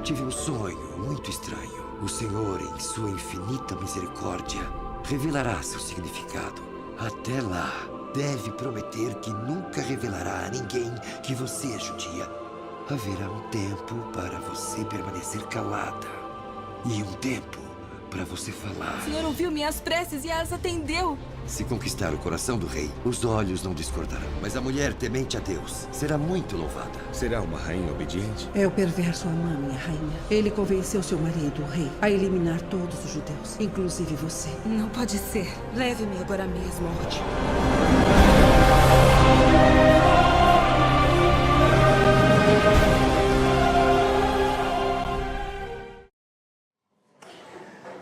tive um sonho muito estranho. O Senhor, em sua infinita misericórdia, revelará seu significado. Até lá, deve prometer que nunca revelará a ninguém que você é judia. Haverá um tempo para você permanecer calada e um tempo para você falar. O Senhor ouviu minhas preces e as atendeu. Se conquistar o coração do rei, os olhos não discordarão. Mas a mulher temente a Deus será muito louvada. Será uma rainha obediente? É o perverso Amã, minha rainha. Ele convenceu seu marido, o rei, a eliminar todos os judeus, inclusive você. Não pode ser. Leve-me agora mesmo, ódio.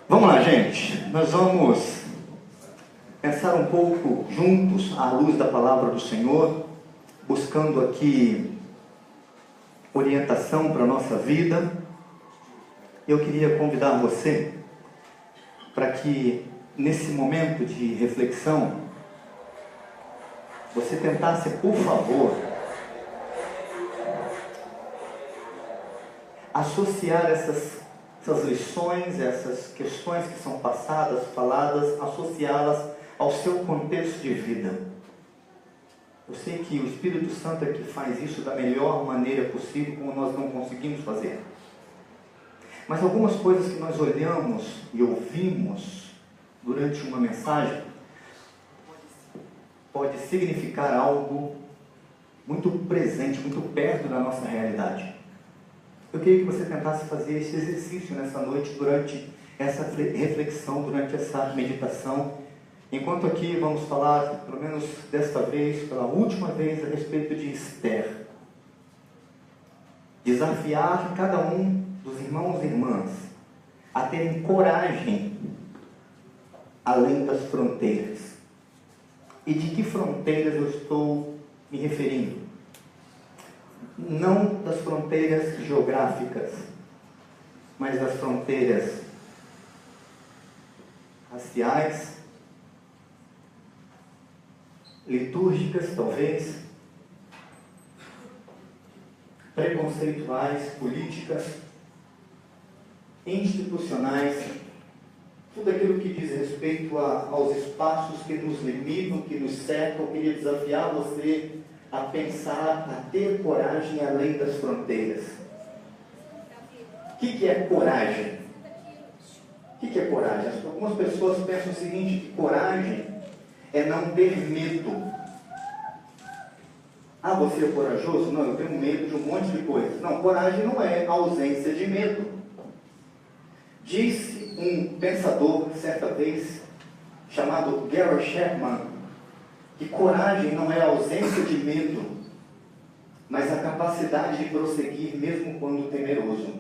Vamos lá, gente. Nós vamos pensar um pouco juntos à luz da palavra do Senhor, buscando aqui orientação para a nossa vida. Eu queria convidar você para que nesse momento de reflexão você tentasse, por favor, associar essas lições, essas questões que são passadas, faladas, associá-las ao seu contexto de vida. Eu sei que o Espírito Santo é que faz isso da melhor maneira possível, como nós não conseguimos fazer. Mas algumas coisas que nós olhamos e ouvimos durante uma mensagem pode significar algo muito presente, muito perto da nossa realidade. Eu queria que você tentasse fazer esse exercício nessa noite, durante essa reflexão, durante essa meditação. Enquanto aqui vamos falar, pelo menos desta vez, pela última vez, a respeito de Esther. Desafiar cada um dos irmãos e irmãs a terem coragem além das fronteiras. E de que fronteiras eu estou me referindo? Não das fronteiras geográficas, mas das fronteiras raciais, litúrgicas, talvez, preconceituais, políticas, institucionais, tudo aquilo que diz respeito aos espaços que nos limitam, que nos cercam. Eu queria desafiar você a pensar, a ter coragem além das fronteiras. O que é coragem? O que é coragem? Algumas pessoas pensam o seguinte, que coragem é não ter medo. Ah, você é corajoso? Não, eu tenho medo de um monte de coisas. Não, coragem não é ausência de medo. Disse um pensador, certa vez, chamado Gary Chapman, que coragem não é a ausência de medo, mas a capacidade de prosseguir mesmo quando temeroso.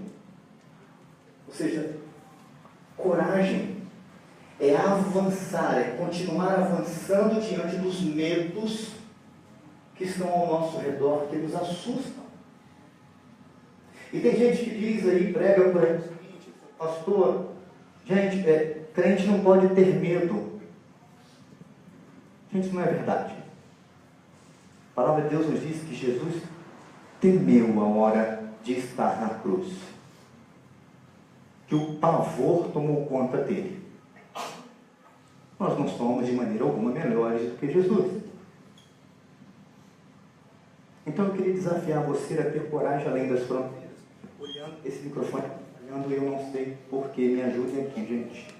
Ou seja, coragem é avançar, é continuar avançando diante dos medos que estão ao nosso redor, que nos assustam. E tem gente que diz aí, prega por aí o seguinte, pastor, gente, crente não pode ter medo. Gente, isso não é verdade. A palavra de Deus nos diz que Jesus temeu a hora de estar na cruz. Que o pavor tomou conta dele. Nós não somos de maneira alguma melhores do que Jesus. Então eu queria desafiar você a ter coragem além das fronteiras. Olhando esse microfone, olhando, eu não sei porquê. Me ajudem aqui, gente.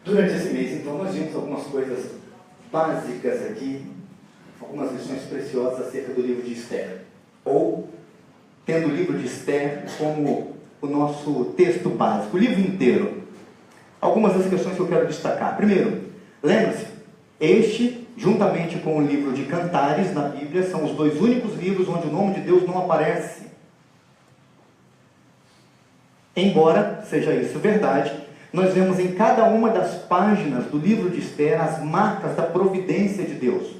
Durante esse mês, então, nós vimos algumas coisas básicas aqui, algumas lições preciosas acerca do livro de Esther. Ou, tendo o livro de Esther como o nosso texto básico, o livro inteiro. Algumas das questões que eu quero destacar. Primeiro, lembre-se, este, juntamente com o livro de Cantares na Bíblia, são os dois únicos livros onde o nome de Deus não aparece. Embora seja isso verdade, nós vemos em cada uma das páginas do livro de Esther as marcas da providência de Deus. Ou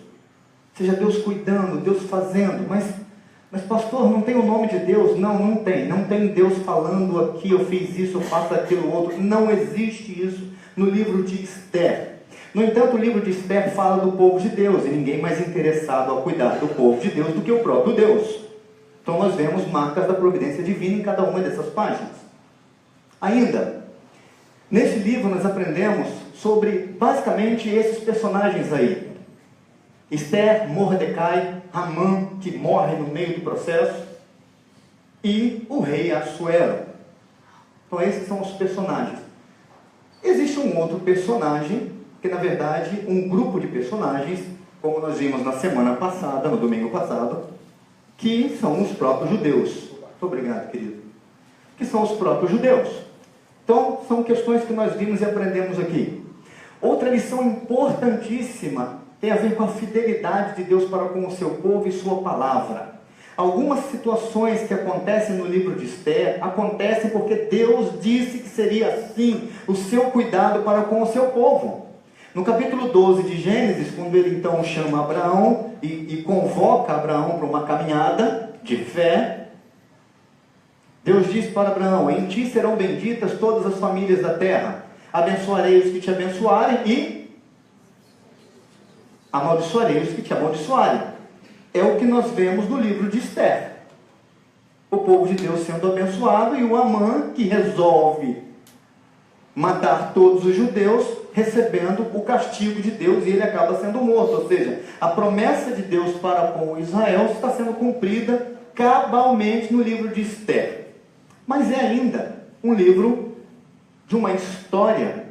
seja, Deus cuidando, Deus fazendo. Mas pastor, não tem o nome de Deus? Não, não tem. Não tem Deus falando aqui, eu fiz isso, eu faço aquilo outro. Não existe isso no livro de Esther. No entanto, o livro de Esther fala do povo de Deus, e ninguém mais interessado a cuidar do povo de Deus do que o próprio Deus. Então nós vemos marcas da providência divina em cada uma dessas páginas. Ainda, nesse livro nós aprendemos sobre basicamente esses personagens aí. Esther, Mordecai, Amã, que morre no meio do processo, e o rei Assuero. Então esses são os personagens. Existe um outro personagem, que na verdade, um grupo de personagens, como nós vimos na semana passada, no domingo passado, que são os próprios judeus. Muito obrigado, querido. Que são os próprios judeus. Então, são questões que nós vimos e aprendemos aqui. Outra lição importantíssima tem a ver com a fidelidade de Deus para com o seu povo e sua palavra. Algumas situações que acontecem no livro de Esther, acontecem porque Deus disse que seria assim, o seu cuidado para com o seu povo. No capítulo 12 de Gênesis, quando ele então chama Abraão e convoca Abraão para uma caminhada de fé, Deus diz para Abraão: em ti serão benditas todas as famílias da terra, abençoarei os que te abençoarem e amaldiçoarei os que te amaldiçoarem. É o que nós vemos no livro de Esther. O povo de Deus sendo abençoado e o Amã que resolve matar todos os judeus, recebendo o castigo de Deus, e ele acaba sendo morto. Ou seja, a promessa de Deus para com Israel está sendo cumprida cabalmente no livro de Esther. Mas é ainda um livro de uma história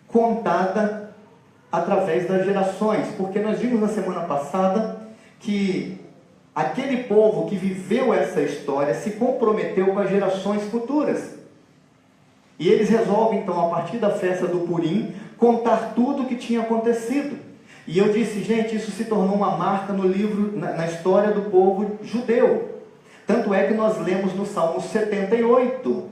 contada através das gerações, porque nós vimos na semana passada que aquele povo que viveu essa história se comprometeu com as gerações futuras. E eles resolvem então, a partir da festa do Purim, contar tudo o que tinha acontecido. E eu disse, gente, isso se tornou uma marca no livro, na história do povo judeu. Tanto é que nós lemos no Salmo 78,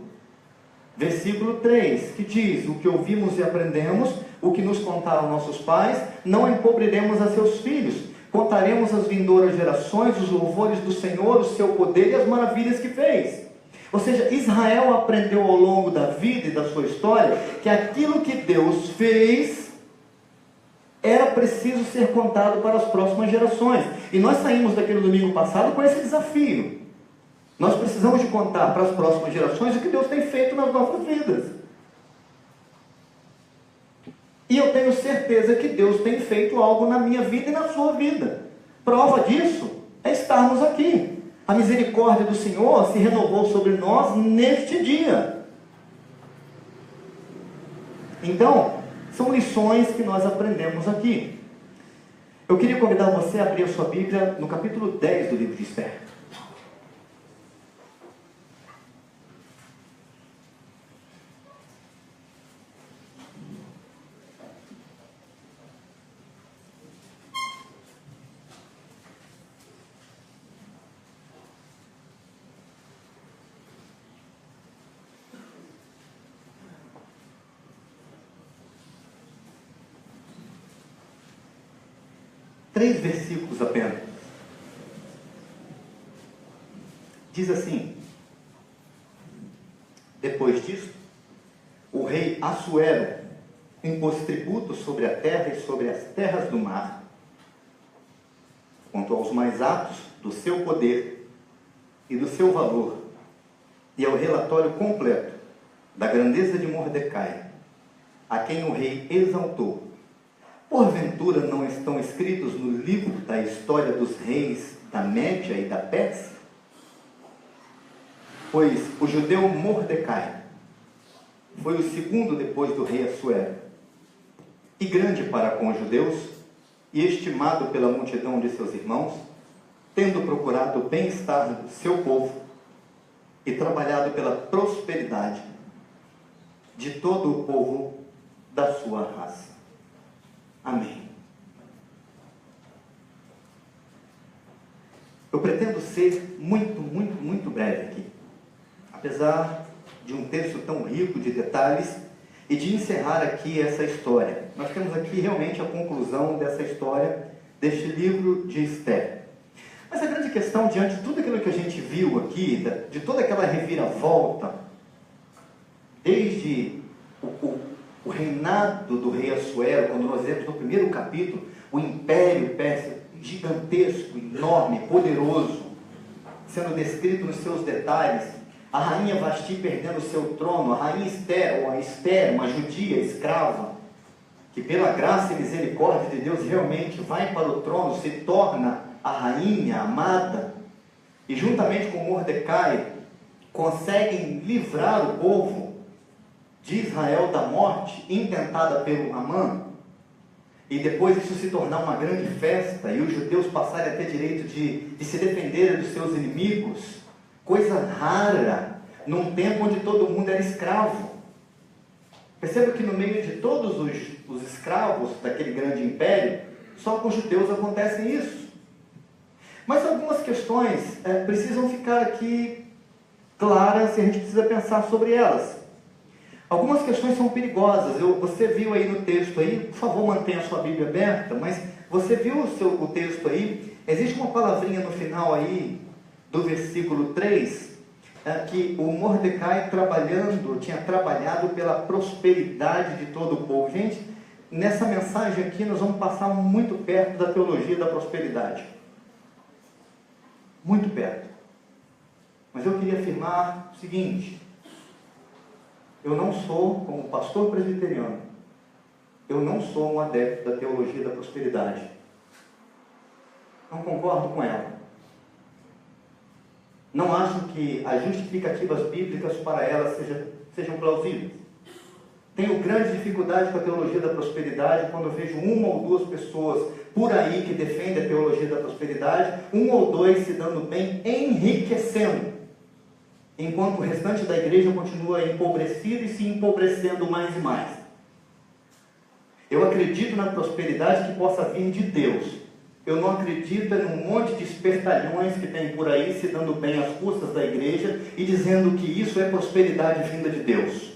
versículo 3, que diz: o que ouvimos e aprendemos, o que nos contaram nossos pais, não encobriremos a seus filhos, contaremos às vindouras gerações os louvores do Senhor, o seu poder e as maravilhas que fez. Ou seja, Israel aprendeu ao longo da vida e da sua história que aquilo que Deus fez era preciso ser contado para as próximas gerações. E nós saímos daquele domingo passado com esse desafio. Nós precisamos de contar para as próximas gerações o que Deus tem feito nas nossas vidas. E eu tenho certeza que Deus tem feito algo na minha vida e na sua vida. Prova disso é estarmos aqui. A misericórdia do Senhor se renovou sobre nós neste dia. Então, são lições que nós aprendemos aqui. Eu queria convidar você a abrir a sua Bíblia no capítulo 10 do livro de Esther. Três versículos apenas. Diz assim: depois disso, o rei Assuero impôs tributos sobre a terra e sobre as terras do mar, quanto aos mais atos do seu poder e do seu valor, e ao relatório completo da grandeza de Mordecai, a quem o rei exaltou. Porventura não estão escritos no livro da história dos reis da Média e da Pérsia? Pois o judeu Mordecai foi o segundo depois do rei Assuero, e grande para com os judeus, e estimado pela multidão de seus irmãos, tendo procurado o bem-estar do seu povo, e trabalhado pela prosperidade de todo o povo da sua raça. Amém. Eu pretendo ser muito breve aqui. Apesar de um texto tão rico de detalhes e de encerrar aqui essa história. Nós temos aqui realmente a conclusão dessa história, deste livro de Esther. Mas a grande questão, diante de tudo aquilo que a gente viu aqui, de toda aquela reviravolta, desde o reinado do rei Assuero, quando nós vemos no primeiro capítulo, o império persa gigantesco, enorme, poderoso, sendo descrito nos seus detalhes, a rainha Vasti perdendo o seu trono, a rainha Esther, ou a Esther, uma judia escrava, que pela graça e misericórdia de Deus realmente vai para o trono, se torna a rainha amada, e juntamente com Mordecai, conseguem livrar o povo de Israel da morte intentada pelo Amã, e depois isso se tornar uma grande festa, e os judeus passarem a ter direito de se defenderem dos seus inimigos, coisa rara, num tempo onde todo mundo era escravo. Perceba que no meio de todos os escravos daquele grande império, só com os judeus acontece isso. Mas algumas questões precisam ficar aqui claras e a gente precisa pensar sobre elas. Algumas questões são perigosas. Você viu aí no texto aí, por favor mantenha a sua Bíblia aberta, mas você viu o texto aí, existe uma palavrinha no final aí, do versículo 3, que o Mordecai tinha trabalhado pela prosperidade de todo o povo. Gente, nessa mensagem aqui nós vamos passar muito perto da teologia da prosperidade. Muito perto. Mas eu queria afirmar o seguinte: eu não sou, como pastor presbiteriano, eu não sou um adepto da teologia da prosperidade. Não concordo com ela. Não acho que as justificativas bíblicas para ela sejam plausíveis. Tenho grande dificuldade com a teologia da prosperidade quando eu vejo uma ou duas pessoas por aí que defendem a teologia da prosperidade, um ou dois se dando bem, enriquecendo, enquanto o restante da igreja continua empobrecido e se empobrecendo mais e mais. Eu acredito na prosperidade que possa vir de Deus. Eu não acredito num monte de espertalhões que tem por aí se dando bem às custas da igreja e dizendo que isso é prosperidade vinda de Deus.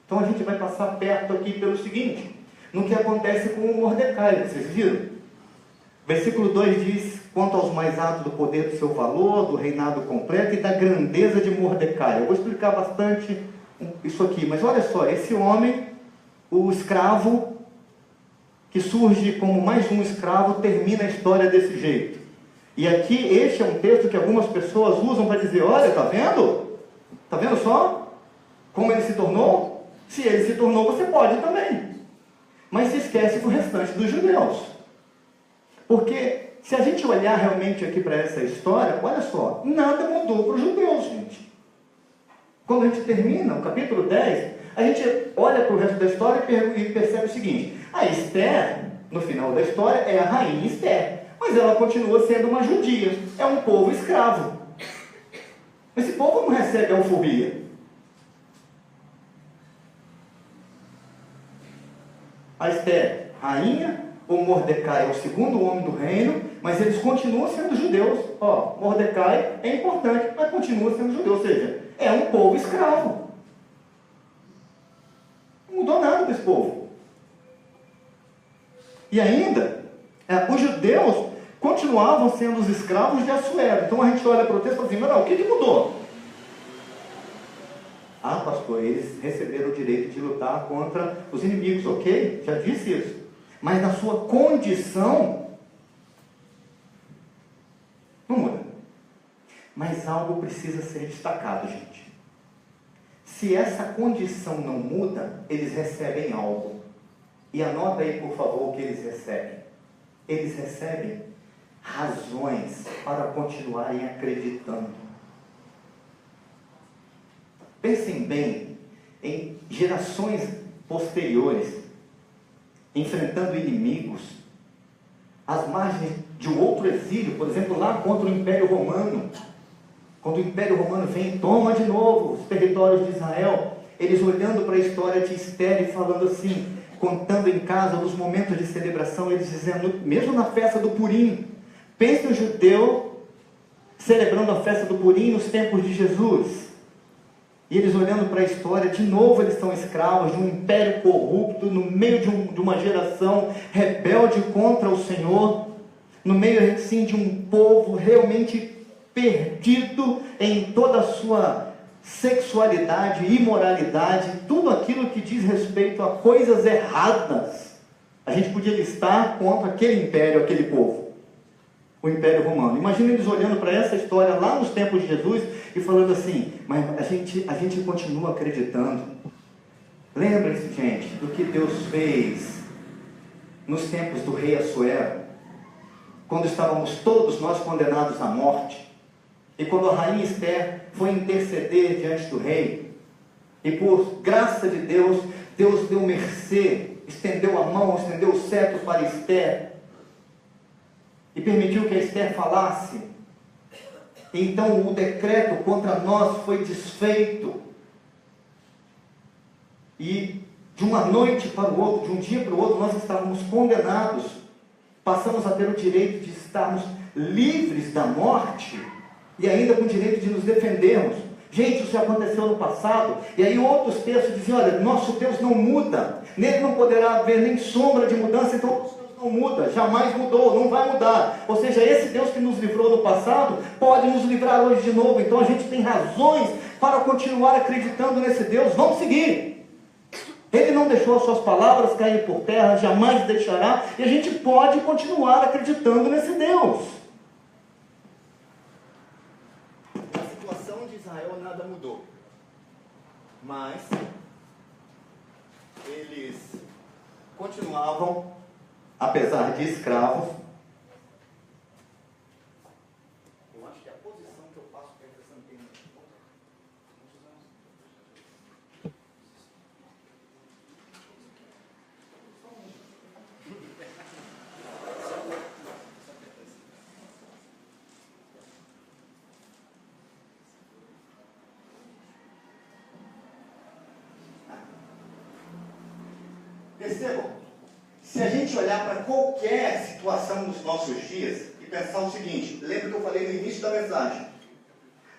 Então a gente vai passar perto aqui pelo seguinte, no que acontece com o Mordecai, vocês viram? Versículo 2 diz: quanto aos mais altos do poder do seu valor, do reinado completo e da grandeza de Mordecai. Eu vou explicar bastante isso aqui, mas olha só, esse homem, o escravo, que surge como mais um escravo, termina a história desse jeito. E aqui, este é um texto que algumas pessoas usam para dizer: olha, está vendo? Está vendo só como ele se tornou? Se ele se tornou, você pode também. Mas se esquece do restante dos judeus. Porque se a gente olhar realmente aqui para essa história, olha só, nada mudou para os judeus, gente. Quando a gente termina o capítulo 10, a gente olha para o resto da história e percebe o seguinte: a Esther, no final da história, é a rainha Esther, mas ela continua sendo uma judia, é um povo escravo. Esse povo não recebe alforria. A Esther, rainha, o Mordecai é o segundo homem do reino, mas eles continuam sendo judeus. Mordecai é importante, mas continua sendo judeu, ou seja, é um povo escravo. Não mudou nada desse povo. E ainda, os judeus continuavam sendo os escravos de Assuero. Então a gente olha para o texto e fala assim: mas não, o que mudou? Ah, pastor, eles receberam o direito de lutar contra os inimigos, ok? Já disse isso. Mas na sua condição, não muda. Mas algo precisa ser destacado, gente. Se essa condição não muda, eles recebem algo. E anota aí, por favor, o que eles recebem. Eles recebem razões para continuarem acreditando. Pensem bem em gerações posteriores, enfrentando inimigos, às margens de um outro exílio, por exemplo, lá contra o Império Romano. Quando o Império Romano vem e toma de novo os territórios de Israel, eles olhando para a história de Esther e falando assim, contando em casa nos momentos de celebração, eles dizendo, mesmo na festa do Purim, pense o judeu celebrando a festa do Purim nos tempos de Jesus. E eles olhando para a história, de novo eles são escravos de um império corrupto, no meio de uma geração rebelde contra o Senhor, no meio assim, de um povo realmente perdido em toda a sua sexualidade, imoralidade, tudo aquilo que diz respeito a coisas erradas. A gente podia listar contra aquele império, aquele povo, o Império Romano. Imagina eles olhando para essa história lá nos tempos de Jesus e falando assim, mas a gente continua acreditando. Lembrem-se, gente, do que Deus fez nos tempos do rei Assuero, quando estávamos todos nós condenados à morte, e quando a rainha Esther foi interceder diante do rei, e por graça de Deus, Deus deu mercê, estendeu a mão, estendeu o cetro para Esther, e permitiu que a Esther falasse. Então o decreto contra nós foi desfeito, e de uma noite para o outro, de um dia para o outro, nós estávamos condenados, passamos a ter o direito de estarmos livres da morte, e ainda com o direito de nos defendermos. Gente, isso já aconteceu no passado, e aí outros textos diziam, olha, nosso Deus não muda, nele não poderá haver nem sombra de mudança, então nosso Deus não muda, jamais mudou, não vai mudar. Ou seja, esse Deus que nos livrou no passado, pode nos livrar hoje de novo. Então a gente tem razões para continuar acreditando nesse Deus. Vamos seguir. Ele não deixou as suas palavras cair por terra, jamais deixará, e a gente pode continuar acreditando nesse Deus. Israel nada mudou, mas eles continuavam, apesar de escravos. Eu acho que a posição que eu faço para essa antena percebam, se a gente olhar para qualquer situação dos nossos dias e pensar o seguinte, lembra que eu falei no início da mensagem,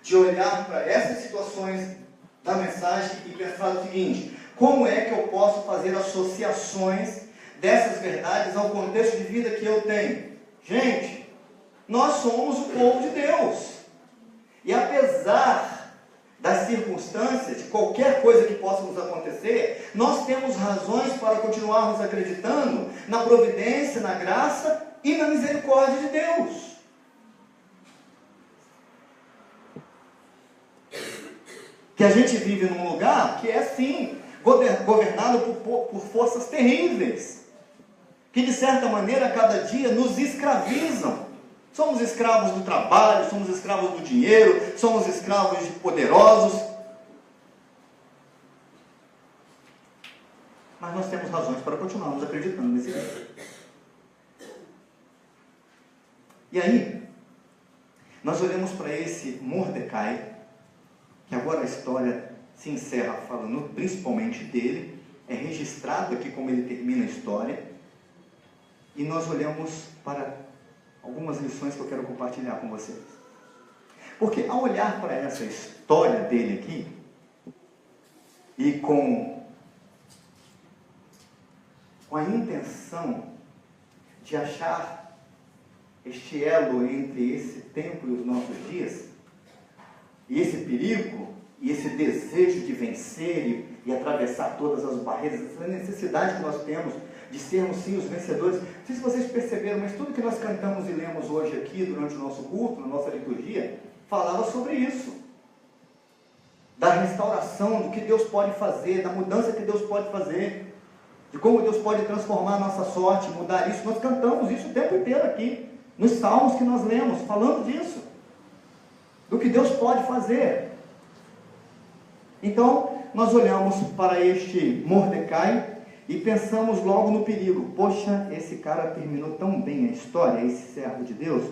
de olhar para essas situações da mensagem e pensar o seguinte, como é que eu posso fazer associações dessas verdades ao contexto de vida que eu tenho? Gente, nós somos o povo de Deus, e apesar das circunstâncias, de qualquer coisa que possa nos acontecer, nós temos razões para continuarmos acreditando na providência, na graça e na misericórdia de Deus. Que a gente vive num lugar que é assim, governado por forças terríveis, que de certa maneira a cada dia nos escravizam. Somos escravos do trabalho, somos escravos do dinheiro, somos escravos de poderosos. Mas nós temos razões para continuarmos acreditando nesse Deus. E aí, nós olhamos para esse Mordecai, que agora a história se encerra falando principalmente dele, é registrado aqui como ele termina a história, e nós olhamos para algumas lições que eu quero compartilhar com vocês. Porque ao olhar para essa história dele aqui, e com a intenção de achar este elo entre esse tempo e os nossos dias, e esse perigo, e esse desejo de vencer e atravessar todas as barreiras, essa necessidade que nós temos de sermos sim os vencedores. Não sei se vocês perceberam, mas tudo que nós cantamos e lemos hoje aqui, durante o nosso culto, na nossa liturgia, falava sobre isso. Da restauração, do que Deus pode fazer, da mudança que Deus pode fazer, de como Deus pode transformar a nossa sorte, mudar isso. Nós cantamos isso o tempo inteiro aqui, nos salmos que nós lemos, falando disso, do que Deus pode fazer. Então, nós olhamos para este Mordecai e pensamos logo no perigo. Poxa, esse cara terminou tão bem a história, esse servo de Deus,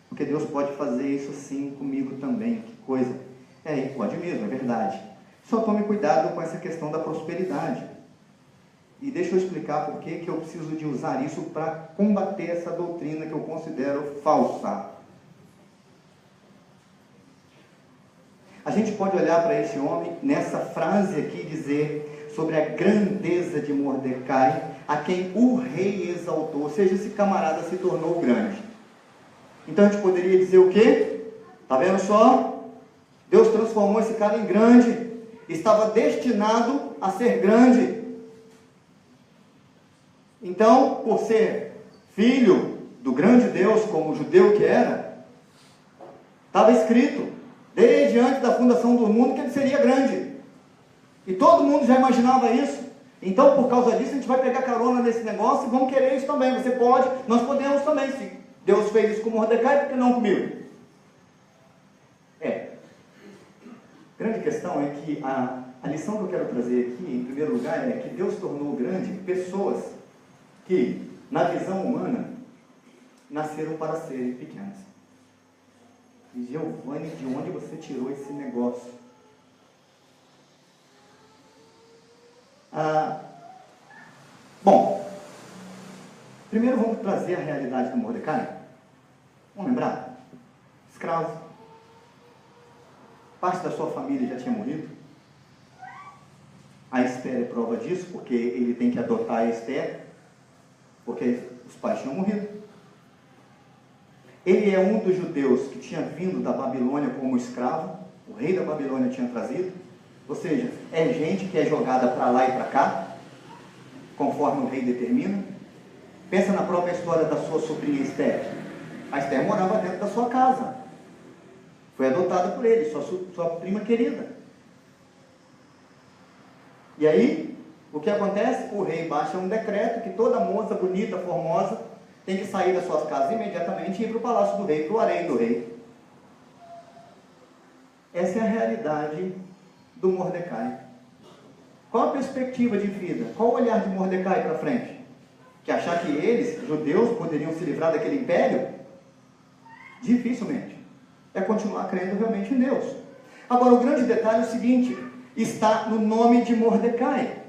porque Deus pode fazer isso assim comigo também, que coisa. É, pode mesmo, é verdade. Só tome cuidado com essa questão da prosperidade. E deixa eu explicar por que eu preciso de usar isso para combater essa doutrina que eu considero falsa. a gente pode olhar para esse homem, nessa frase aqui, e dizer sobre a grandeza de Mordecai, a quem o rei exaltou, ou seja, esse camarada se tornou grande. Então a gente poderia dizer o quê? Está vendo só? Deus transformou esse cara em grande, estava destinado a ser grande. Então, por ser filho do grande Deus, como o judeu que era, estava escrito, desde antes da fundação do mundo, que ele seria grande. E todo mundo já imaginava isso. Então, por causa disso, a gente vai pegar carona nesse negócio e vamos querer isso também. Você pode, nós podemos também. Se Deus fez isso com Mordecai, por que não comigo? A grande questão é que a lição que eu quero trazer aqui, em primeiro lugar, é que Deus tornou grande pessoas que, na visão humana, nasceram para serem pequenas. E Giovanni, de onde você tirou esse negócio? Bom, primeiro vamos trazer a realidade do Mordecai. Vamos lembrar? Escravo. Parte da sua família já tinha morrido. A Esther é prova disso, porque ele tem que adotar a Esther, porque os pais tinham morrido. Ele é um dos judeus que tinha vindo da Babilônia como escravo, o rei da Babilônia tinha trazido, ou seja, é gente que é jogada para lá e para cá, conforme o rei determina. Pensa na própria história da sua sobrinha Esther. A Esther morava dentro da sua casa, foi adotada por ele, sua prima querida. E aí, o que acontece? O rei baixa um decreto que toda moça bonita, formosa, tem que sair das suas casas imediatamente e ir para o palácio do rei, para o harém do rei. Essa é a realidade do Mordecai. Qual a perspectiva de vida? Qual o olhar de Mordecai para frente? Que achar que eles, judeus, poderiam se livrar daquele império? Dificilmente. É continuar crendo realmente em Deus. Agora, o grande detalhe é o seguinte, está no nome de Mordecai.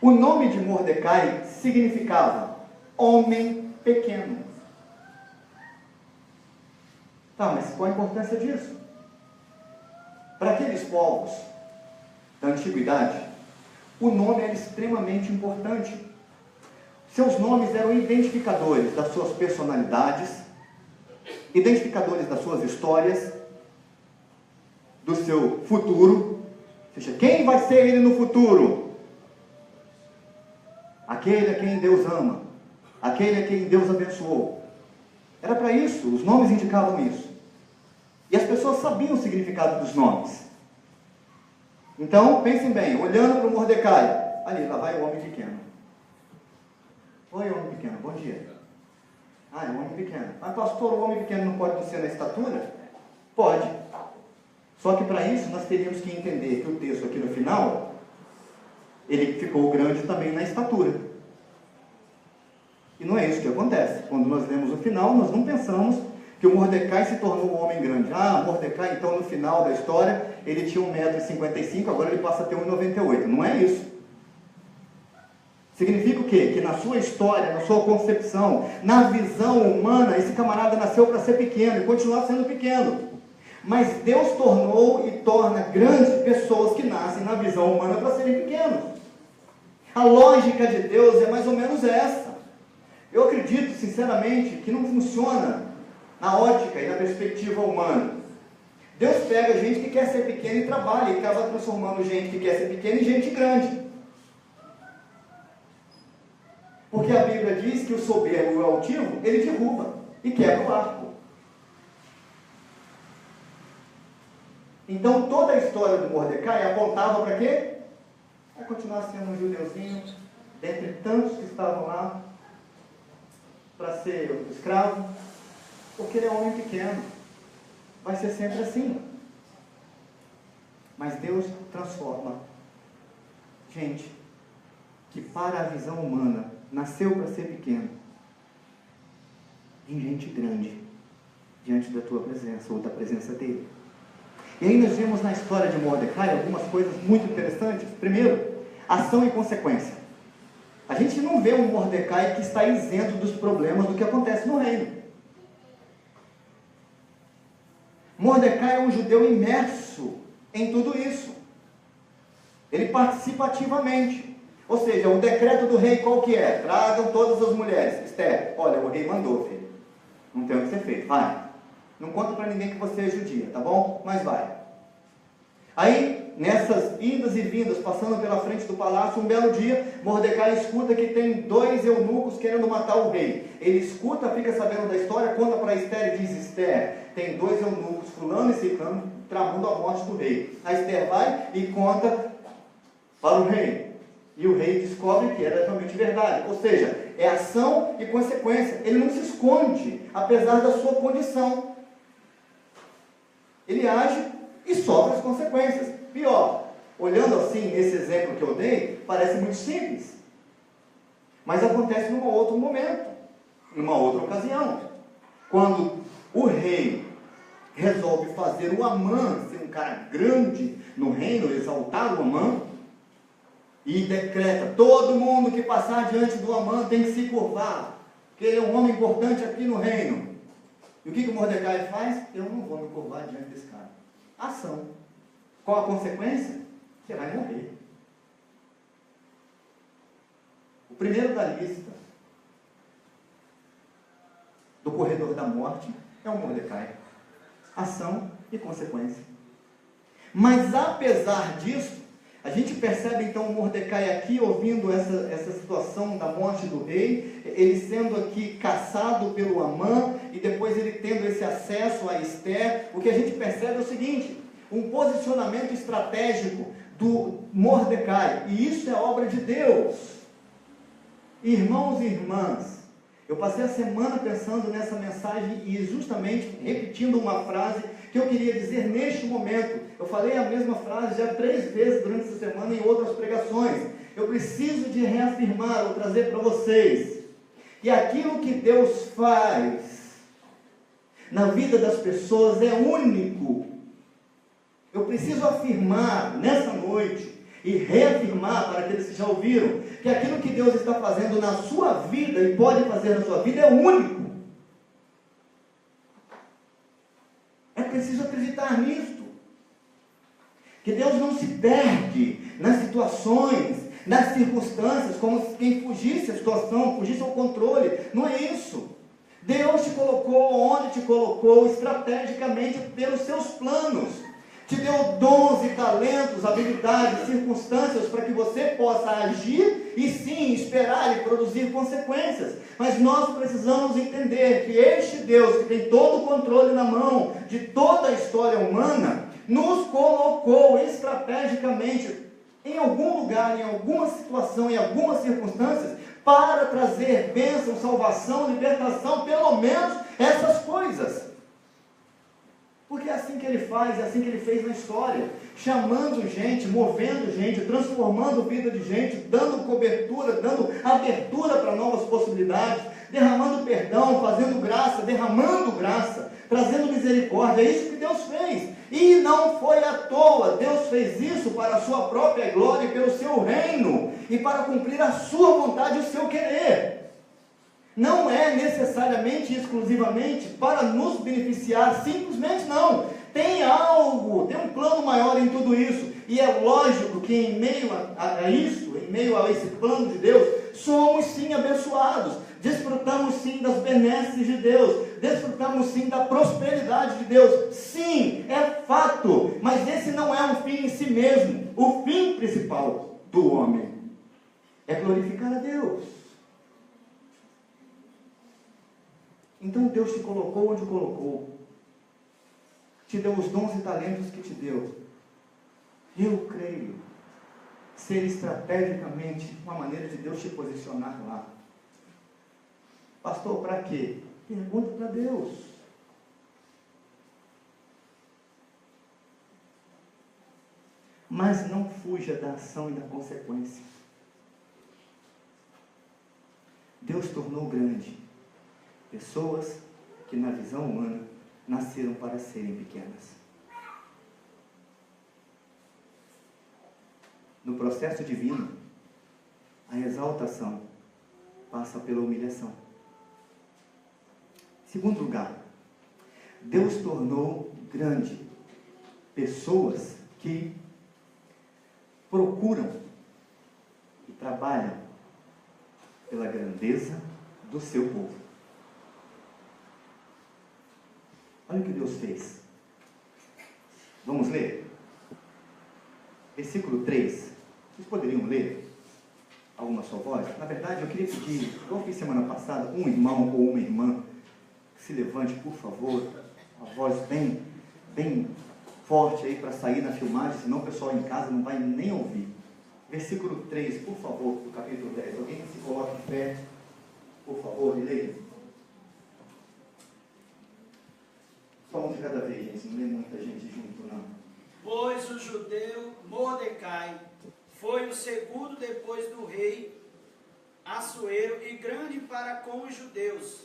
O nome de Mordecai significava homem pequeno. Tá, mas qual a importância disso? Para aqueles povos da antiguidade, o nome era extremamente importante. Seus nomes eram identificadores das suas personalidades, identificadores das suas histórias, do seu futuro. Ou seja, quem vai ser ele no futuro? Aquele a quem Deus ama, aquele a quem Deus abençoou. Era para isso, os nomes indicavam isso. E as pessoas sabiam o significado dos nomes. Então, pensem bem, olhando para o Mordecai, ali, lá vai o homem pequeno. Oi, homem pequeno, bom dia. Ah, é um homem pequeno. Mas pastor, o homem pequeno não pode ser na estatura? Pode. Só que para isso nós teríamos que entender que o texto aqui no final, ele ficou grande também na estatura. E não é isso que acontece. Quando nós lemos o final, nós não pensamos que o Mordecai se tornou um homem grande. Ah, Mordecai, então no final da história, ele tinha 1,55 m, agora ele passa a ter 1,98 m. Não é isso. Significa o quê? Que na sua história, na sua concepção, na visão humana, esse camarada nasceu para ser pequeno e continuar sendo pequeno. Mas Deus tornou e torna grandes pessoas que nascem na visão humana para serem pequenos. A lógica de Deus é mais ou menos essa. Eu acredito, sinceramente, que não funciona na ótica e na perspectiva humana. Deus pega gente que quer ser pequena e trabalha, e acaba transformando gente que quer ser pequena em gente grande. Porque a Bíblia diz que o soberbo e o altivo, ele derruba e quebra o arco. Então toda a história do Mordecai apontava para quê? Para continuar sendo um judeuzinho, dentre tantos que estavam lá, para ser escravo, porque ele é um homem pequeno. Vai ser sempre assim. Mas Deus transforma gente que para a visão humana nasceu para ser pequeno em gente grande diante da tua presença ou da presença dele. E aí nós vemos na história de Mordecai algumas coisas muito interessantes. Primeiro, ação e consequência. A gente não vê um Mordecai que está isento dos problemas do que acontece no reino. Mordecai é um judeu imerso em tudo isso. Ele participa ativamente. Ou seja, o decreto do rei qual que é? Tragam todas as mulheres. Esther, olha, o rei mandou, filho. Não tem o que ser feito, vai. Não conta para ninguém que você é judia, tá bom? Mas vai. Aí, nessas idas e vindas, passando pela frente do palácio, um belo dia, Mordecai escuta que tem 2 eunucos querendo matar o rei. Ele escuta, fica sabendo da história, conta para Esther e diz: Esther, tem 2 eunucos, fulano e ciclano, tramando a morte do rei. A Esther vai e conta para o rei. E o rei descobre que era realmente verdade. Ou seja, é ação e consequência. Ele não se esconde, apesar da sua condição. Ele age e sofre as consequências. Pior, olhando assim, esse exemplo que eu dei, parece muito simples. Mas acontece num outro momento, numa outra ocasião. Quando o rei resolve fazer o Amã ser um cara grande no reino, exaltar o Amã, e decreta: todo mundo que passar diante do Amã tem que se curvar, porque ele é um homem importante aqui no reino. E o que Mordecai faz? Eu não vou me curvar diante desse cara. Ação. Qual a consequência? Você vai morrer. O primeiro da lista do corredor da morte é o Mordecai. Ação e consequência. Mas apesar disso, a gente percebe então o Mordecai aqui, ouvindo essa situação da morte do rei, ele sendo aqui caçado pelo Amã, e depois ele tendo esse acesso a Esther. O que a gente percebe é o seguinte: um posicionamento estratégico do Mordecai, e isso é obra de Deus. Irmãos e irmãs, eu passei a semana pensando nessa mensagem e justamente repetindo uma frase que eu queria dizer neste momento. Eu falei a mesma frase já 3 vezes durante essa semana em outras pregações. Eu preciso de reafirmar ou trazer para vocês que aquilo que Deus faz na vida das pessoas é único. Eu preciso afirmar nessa noite e reafirmar para aqueles que já ouviram que aquilo que Deus está fazendo na sua vida e pode fazer na sua vida é único. É preciso acreditar nisto. Que Deus não se perde nas situações, nas circunstâncias, como quem fugisse a situação, fugisse ao controle. Não é isso. Deus te colocou onde te colocou estrategicamente pelos seus planos. Te deu dons e talentos, habilidades, circunstâncias para que você possa agir e sim esperar e produzir consequências. Mas nós precisamos entender que este Deus, que tem todo o controle na mão de toda a história humana, nos colocou estrategicamente em algum lugar, em alguma situação, em algumas circunstâncias, para trazer bênção, salvação, libertação, pelo menos essas coisas. Porque é assim que ele faz, é assim que ele fez na história, chamando gente, movendo gente, transformando a vida de gente, dando cobertura, dando abertura para novas possibilidades, derramando perdão, fazendo graça, derramando graça, trazendo misericórdia. É isso que Deus fez, e não foi à toa. Deus fez isso para a sua própria glória e pelo seu reino, e para cumprir a sua vontade e o seu querer. Não é necessariamente e exclusivamente para nos beneficiar, simplesmente não. Tem algo, tem um plano maior em tudo isso. E é lógico que em meio a isso, em meio a esse plano de Deus, somos sim abençoados. Desfrutamos sim das benesses de Deus. Desfrutamos sim da prosperidade de Deus. Sim, é fato. Mas esse não é um fim em si mesmo. O fim principal do homem é glorificar a Deus. Então Deus te colocou onde colocou, te deu os dons e talentos que te deu. Eu creio ser estrategicamente uma maneira de Deus te posicionar lá. Pastor, para quê? Pergunta para Deus. Mas não fuja da ação e da consequência. Deus tornou grande pessoas que na visão humana nasceram para serem pequenas. No processo divino, a exaltação passa pela humilhação. Segundo lugar, Deus tornou grande. Pessoas que procuram e trabalham pela grandeza do seu povo. Olha o que Deus fez. Vamos ler? Versículo 3. Vocês poderiam ler alguma sua voz? Na verdade, eu queria pedir, igual fiz semana passada, um irmão ou uma irmã que se levante, por favor, a voz bem forte aí para sair na filmagem, senão o pessoal em casa não vai nem ouvir. Versículo 3, por favor, do capítulo 10. Alguém que se coloque em pé, por favor, e leia. Só um de cada vez, gente, não lê muita gente junto, não. Pois o judeu Mordecai foi o segundo depois do rei Assuero e grande para com os judeus,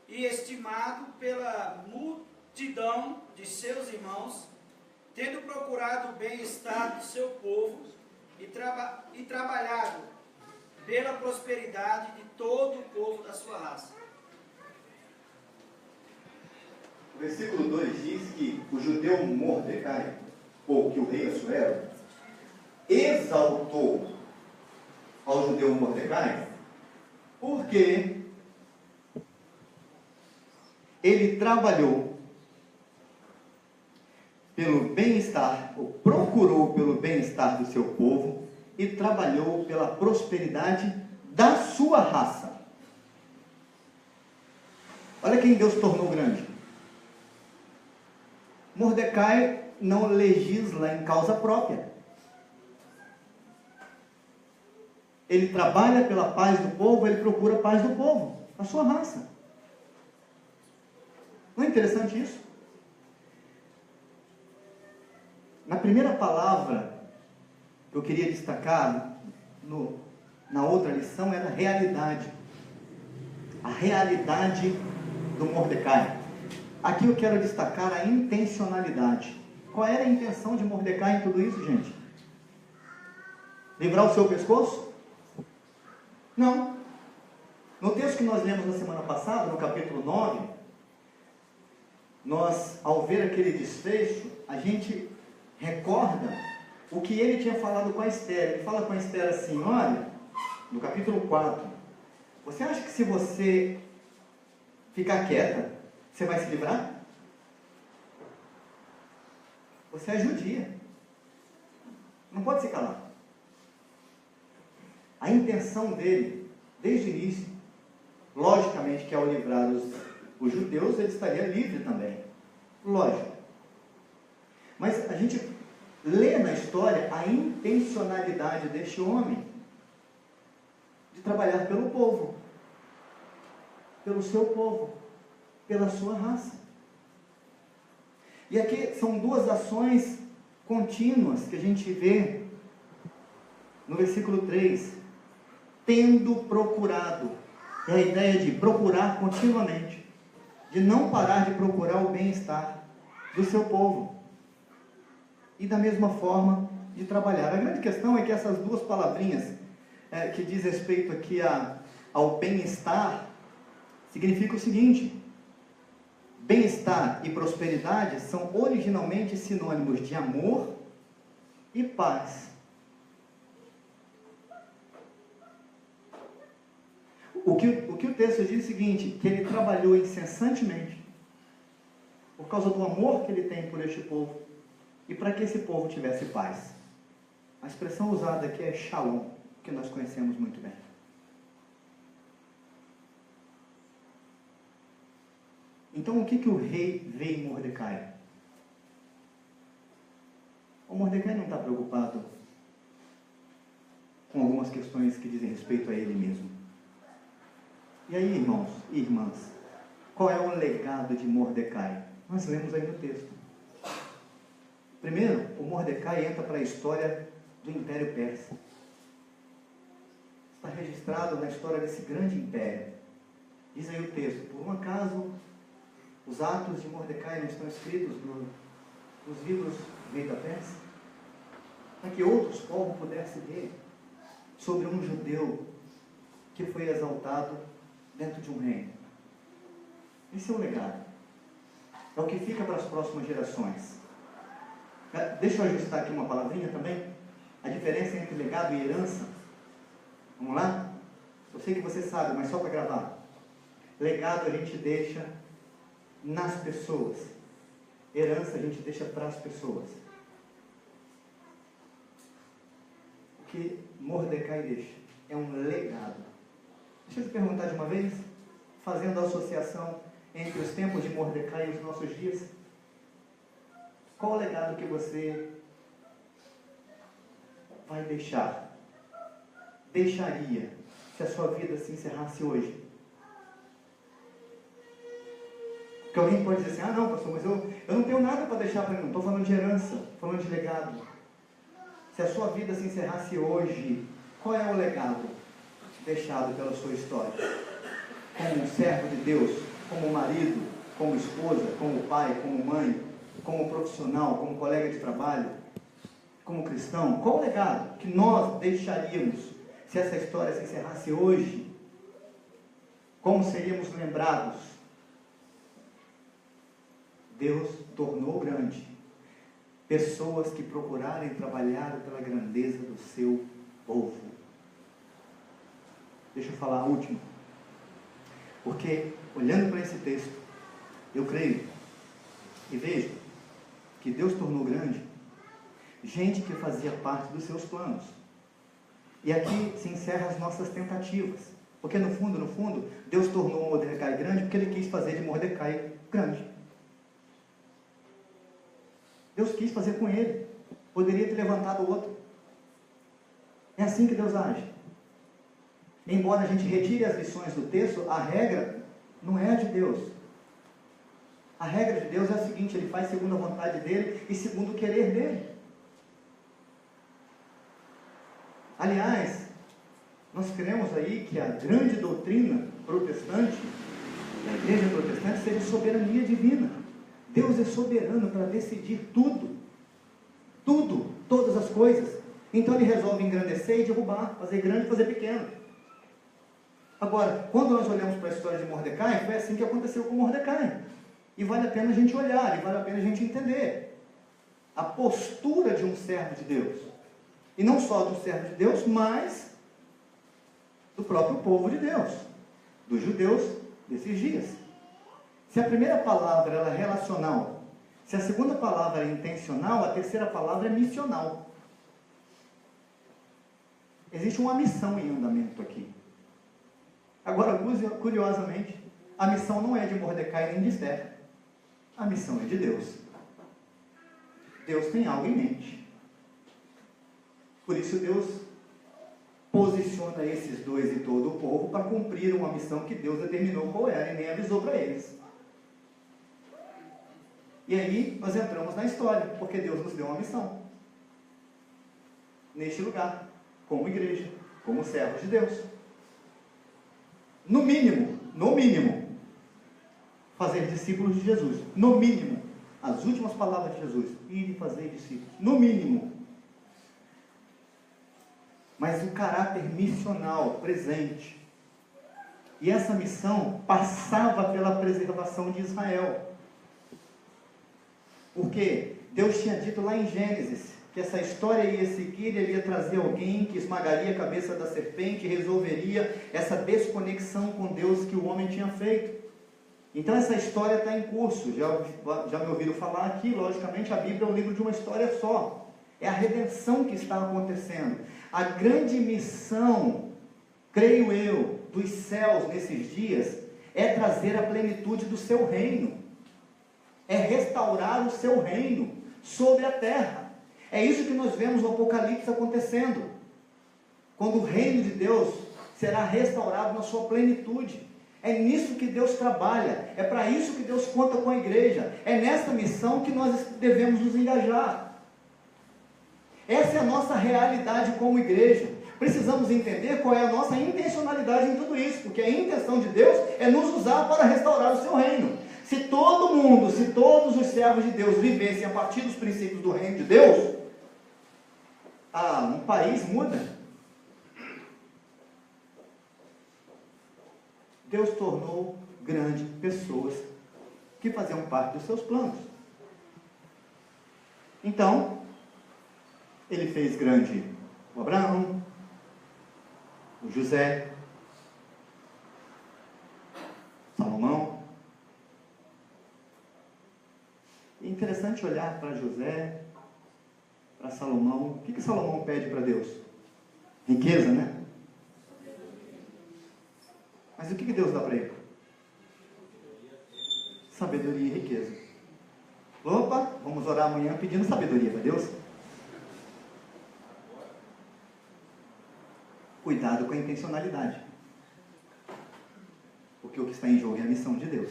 e estimado pela multidão de seus irmãos, tendo procurado o bem-estar do seu povo e trabalhado pela prosperidade de todo o povo da sua raça. O versículo 2 diz que o judeu Mordecai, ou que o rei Assuero, exaltou ao judeu Mordecai porque ele trabalhou pelo bem-estar, ou procurou pelo bem-estar do seu povo e trabalhou pela prosperidade da sua raça. Olha quem Deus tornou grande. Mordecai não legisla em causa própria. Ele trabalha pela paz do povo, ele procura a paz do povo, a sua raça. Não é interessante isso? Na primeira palavra que eu queria destacar na outra lição era realidade. A realidade do Mordecai. Aqui eu quero destacar a intencionalidade. Qual era a intenção de Mordecai em tudo isso, gente? Livrar o seu pescoço? Não. No texto que nós lemos na semana passada, no capítulo 9, nós, ao ver aquele desfecho, a gente recorda o que ele tinha falado com a Esther. Ele fala com a Esther assim, olha, no capítulo 4, você acha que se você ficar quieta, você vai se livrar? Você é judia. Não pode se calar. A intenção dele, desde o início, logicamente que ao livrar os judeus, ele estaria livre também. Lógico. Mas a gente lê na história a intencionalidade deste homem de trabalhar pelo povo, pelo seu povo, pela sua raça. E aqui são duas ações contínuas que a gente vê no versículo 3. Tendo procurado. É a ideia de procurar continuamente. De não parar de procurar o bem-estar do seu povo. E da mesma forma de trabalhar. A grande questão é que essas duas palavrinhas que diz respeito aqui ao bem-estar significa o seguinte: bem-estar e prosperidade são originalmente sinônimos de amor e paz. O que o texto diz é o seguinte, que ele trabalhou incessantemente por causa do amor que ele tem por este povo e para que esse povo tivesse paz. A expressão usada aqui é shalom, que nós conhecemos muito bem. Então, o que o rei vê em Mordecai? O Mordecai não está preocupado com algumas questões que dizem respeito a ele mesmo. E aí, irmãos e irmãs, qual é o legado de Mordecai? Nós lemos aí no texto. Primeiro, o Mordecai entra para a história do Império Persa. Está registrado na história desse grande império. Diz aí o texto, por um acaso, os atos de Mordecai não estão escritos nos livros do rei da Pérsia? Para que outros povos pudessem ver sobre um judeu que foi exaltado dentro de um reino. Esse é o legado. É o que fica para as próximas gerações. Deixa eu ajustar aqui uma palavrinha também. A diferença entre legado e herança. Vamos lá? Eu sei que você sabe, mas só para gravar. Legado a gente deixa nas pessoas. Herança a gente deixa para as pessoas. O que Mordecai deixa é um legado. Deixa eu te perguntar de uma vez, fazendo a associação entre os tempos de Mordecai e os nossos dias. Qual o legado que você vai deixar? Deixaria se a sua vida se encerrasse hoje? Porque alguém pode dizer assim, não, pastor, mas eu não tenho nada para deixar para mim. Não estou falando de herança, estou falando de legado. Se a sua vida se encerrasse hoje, qual é o legado deixado pela sua história? Como um servo de Deus, como marido, como esposa, como pai, como mãe, como profissional, como colega de trabalho, como cristão? Qual o legado que nós deixaríamos se essa história se encerrasse hoje? Como seríamos lembrados? Deus tornou grande pessoas que procurarem trabalhar pela grandeza do seu povo. Deixa eu falar a última. Porque, olhando para esse texto, eu creio e vejo que Deus tornou grande gente que fazia parte dos seus planos. E aqui se encerram as nossas tentativas. Porque no fundo, Deus tornou Mordecai grande porque Ele quis fazer de Mordecai grande. Deus quis fazer com ele. Poderia ter levantado outro. É assim que Deus age. Embora a gente retire as lições do texto, a regra não é a de Deus. A regra de Deus é a seguinte: Ele faz segundo a vontade dEle e segundo o querer dEle. Aliás, nós cremos aí que a grande doutrina protestante, da igreja protestante, seja soberania divina. Deus é soberano para decidir tudo. Tudo, todas as coisas. Então Ele resolve engrandecer e derrubar, fazer grande e fazer pequeno. Agora, quando nós olhamos para a história de Mordecai, foi assim que aconteceu com Mordecai. E vale a pena a gente olhar, e vale a pena a gente entender a postura de um servo de Deus. E não só do servo de Deus, mas do próprio povo de Deus, dos judeus desses dias. Se a primeira palavra ela é relacional, se a segunda palavra é intencional, a terceira palavra é missional. Existe uma missão em andamento aqui. Agora, curiosamente, a missão não é de Mordecai nem de Esther. A missão é de Deus. Deus tem algo em mente. Por isso Deus posiciona esses dois e todo o povo para cumprir uma missão que Deus determinou qual era e nem avisou para eles. E aí nós entramos na história, porque Deus nos deu uma missão. Neste lugar, como igreja, como servos de Deus. No mínimo, fazer discípulos de Jesus. No mínimo, as últimas palavras de Jesus, ir e fazer discípulos. No mínimo. Mas o caráter missional presente. E essa missão passava pela preservação de Israel. Porque Deus tinha dito lá em Gênesis que essa história ia seguir, Ele ia trazer alguém que esmagaria a cabeça da serpente e resolveria essa desconexão com Deus que o homem tinha feito. Então essa história está em curso. Já me ouviram falar aqui, logicamente a Bíblia é um livro de uma história só. É a redenção que está acontecendo. A grande missão, creio eu, dos céus nesses dias, é trazer a plenitude do seu reino. É restaurar o seu reino sobre a terra. É isso que nós vemos no Apocalipse acontecendo. Quando o reino de Deus será restaurado na sua plenitude. É nisso que Deus trabalha. É para isso que Deus conta com a igreja. É nessa missão que nós devemos nos engajar. Essa é a nossa realidade como igreja. Precisamos entender qual é a nossa intencionalidade em tudo isso. Porque a intenção de Deus é nos usar para restaurar o seu reino. Se todo mundo, se todos os servos de Deus vivessem a partir dos princípios do reino de Deus, um país muda. Deus tornou grande pessoas que faziam parte dos seus planos. Então, ele fez grande o Abraão, o José, Salomão. É interessante olhar para José, para Salomão. O que Salomão pede para Deus? Riqueza, né? Mas o que Deus dá para ele? Sabedoria e riqueza. Opa, vamos orar amanhã pedindo sabedoria para Deus. Cuidado com a intencionalidade. Porque o que está em jogo é a missão de Deus.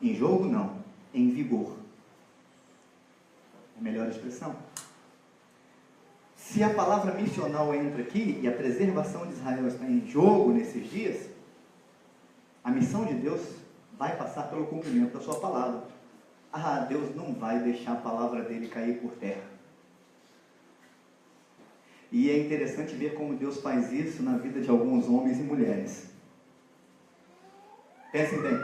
Em jogo, não. Em vigor. É a melhor expressão. Se a palavra missional entra aqui e a preservação de Israel está em jogo nesses dias, a missão de Deus vai passar pelo cumprimento da sua palavra. Deus não vai deixar a palavra dele cair por terra. E é interessante ver como Deus faz isso na vida de alguns homens e mulheres. Pensem bem.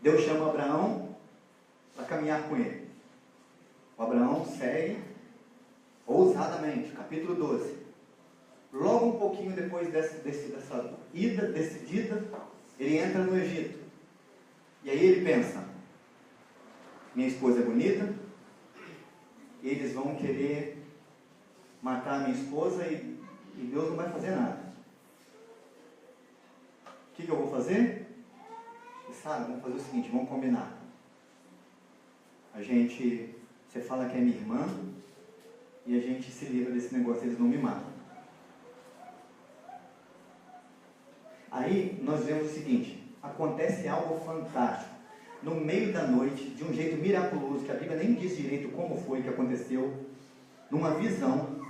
Deus chama Abraão para caminhar com ele. O Abraão segue ousadamente, capítulo 12. Logo um pouquinho depois dessa ida decidida, ele entra no Egito. E aí ele pensa, minha esposa é bonita, eles vão querer matar a minha esposa e Deus não vai fazer nada. O que eu vou fazer? Vamos fazer o seguinte, vamos combinar. Você fala que é minha irmã, e a gente se livra desse negócio, eles não me matam. Aí nós vemos o seguinte, acontece algo fantástico. No meio da noite, de um jeito miraculoso, que a Bíblia nem diz direito como foi que aconteceu, numa visão,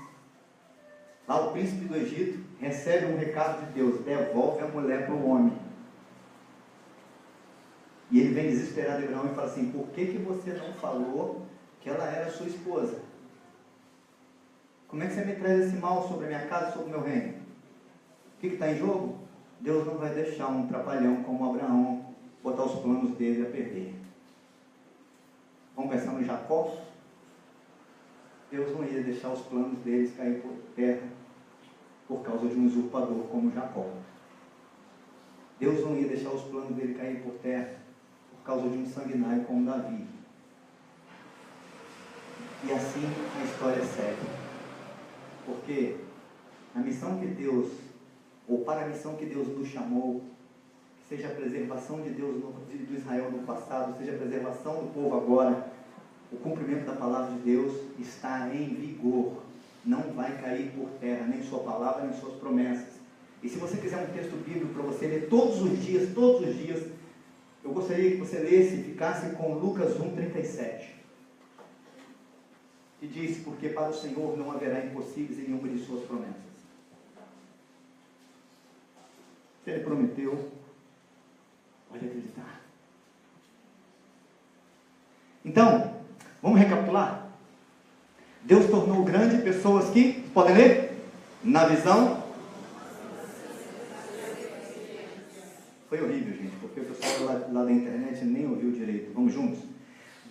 lá o príncipe do Egito recebe um recado de Deus, devolve a mulher para o homem. E ele vem desesperado de Abraão e fala assim, por que você não falou que ela era sua esposa? Como é que você me traz esse mal sobre a minha casa, sobre o meu reino? O que está em jogo? Deus não vai deixar um trapalhão como Abraão botar os planos dele a perder. Vamos pensar no Jacó? Deus não ia deixar os planos deles cair por terra por causa de um usurpador como Jacó. Deus não ia deixar os planos dele cair por terra por causa de um sanguinário como Davi. E assim a história segue. Porque a missão que Deus, ou para a missão que Deus nos chamou, seja a preservação de Deus do Israel no passado, seja a preservação do povo agora, o cumprimento da palavra de Deus está em vigor. Não vai cair por terra, nem sua palavra, nem suas promessas. E se você quiser um texto bíblico para você ler todos os dias, eu gostaria que você lesse e ficasse com Lucas 1,37. Que diz, porque para o Senhor não haverá impossíveis em nenhuma de suas promessas. Se Ele prometeu, pode acreditar. Então, vamos recapitular? Deus tornou grande pessoas que, podem ler? Na visão. Foi horrível, gente, porque o pessoal lá da internet nem ouviu direito. Vamos juntos?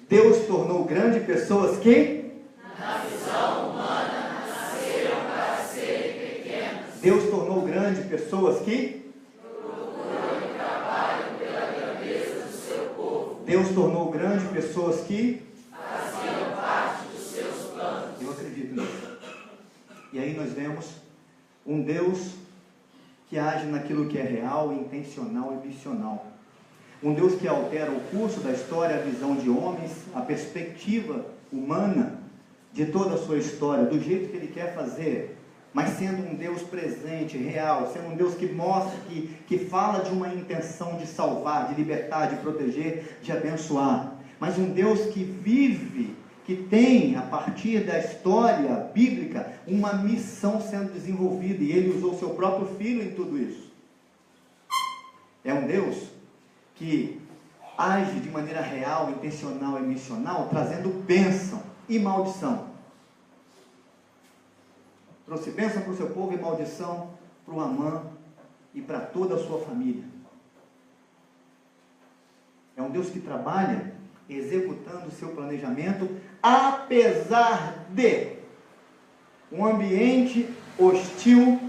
Deus tornou grande pessoas que, na visão humana, nasceram para serem pequenas. Deus tornou grande pessoas que procuram e trabalham pela grandeza do seu povo. Deus tornou grande pessoas que faziam parte dos seus planos. Eu acredito nisso. E aí nós vemos um Deus que age naquilo que é real, intencional e missional. Um Deus que altera o curso da história, a visão de homens, a perspectiva humana de toda a sua história, do jeito que Ele quer fazer, mas sendo um Deus presente, real, sendo um Deus que mostra, que fala de uma intenção de salvar, de libertar, de proteger, de abençoar, mas um Deus que vive, que tem, a partir da história bíblica, uma missão sendo desenvolvida, e Ele usou seu próprio Filho em tudo isso. É um Deus que age de maneira real, intencional e missional, trazendo bênção e maldição. Trouxe bênção para o seu povo e maldição para o Amã e para toda a sua família. É um Deus que trabalha executando o seu planejamento, apesar de um ambiente hostil,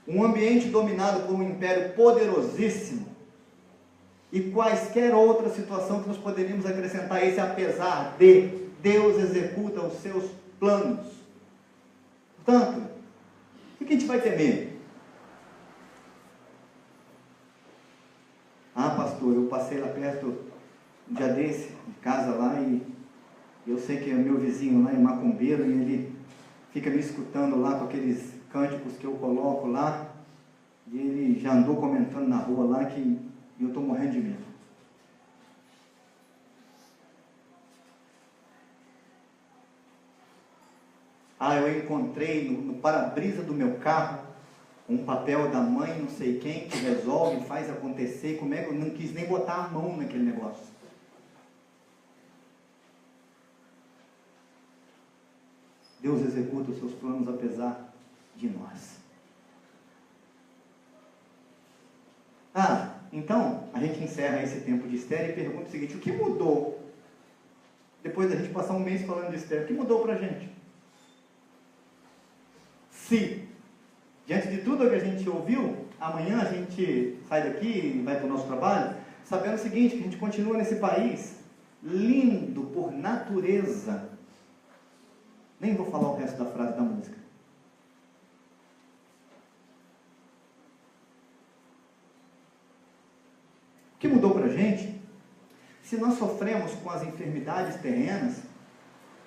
um ambiente dominado por um império poderosíssimo, e quaisquer outra situação que nós poderíamos acrescentar esse apesar de, Deus executa os seus planos. Portanto, o que a gente vai temer? Ah, pastor, eu passei lá perto um dia desse, de casa lá, e eu sei que é meu vizinho lá é macumbeiro, e ele fica me escutando lá com aqueles cânticos que eu coloco lá, e ele já andou comentando na rua lá que eu estou morrendo de medo. Ah, eu encontrei no para-brisa do meu carro um papel da mãe não sei quem que resolve, faz acontecer. Como é que eu não quis nem botar a mão naquele negócio? Deus executa os seus planos apesar de nós. Ah, então a gente encerra esse tempo de Esther e pergunta o seguinte: o que mudou depois da gente passar um mês falando de Esther? O que mudou para a gente? Se, diante de tudo que a gente ouviu, amanhã a gente sai daqui e vai para o nosso trabalho, sabendo o seguinte, que a gente continua nesse país, lindo por natureza. Nem vou falar o resto da frase da música. O que mudou para a gente? Se nós sofremos com as enfermidades terrenas,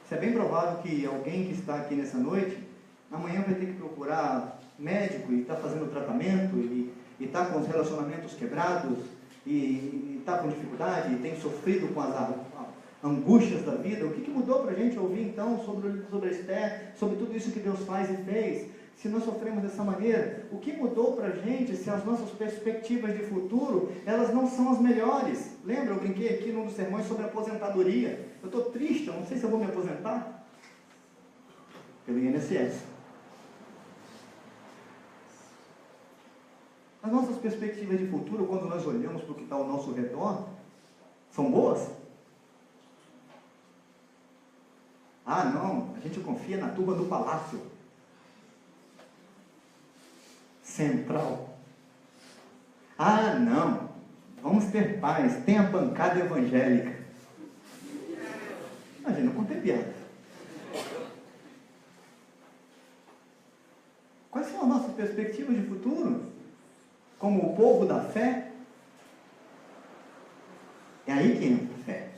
se é bem provável que alguém que está aqui nessa noite, amanhã vai ter que procurar médico e está fazendo tratamento, e está com os relacionamentos quebrados, e está com dificuldade, e tem sofrido com as angústias da vida. O que mudou para a gente ouvir então sobre a Esther, sobre tudo isso que Deus faz e fez? Se nós sofremos dessa maneira, o que mudou para a gente se as nossas perspectivas de futuro, elas não são as melhores? Lembra, eu brinquei aqui num dos sermões sobre aposentadoria. Eu estou triste, eu não sei se eu vou me aposentar pelo INSS. As nossas perspectivas de futuro, quando nós olhamos para o que está ao nosso redor, são boas? Ah, não, a gente confia na turma do palácio central. Ah, não, vamos ter paz, tem a bancada evangélica. Imagina, não contei piada. Quais são as nossas perspectivas de futuro? Como o povo da fé? É aí que entra a fé.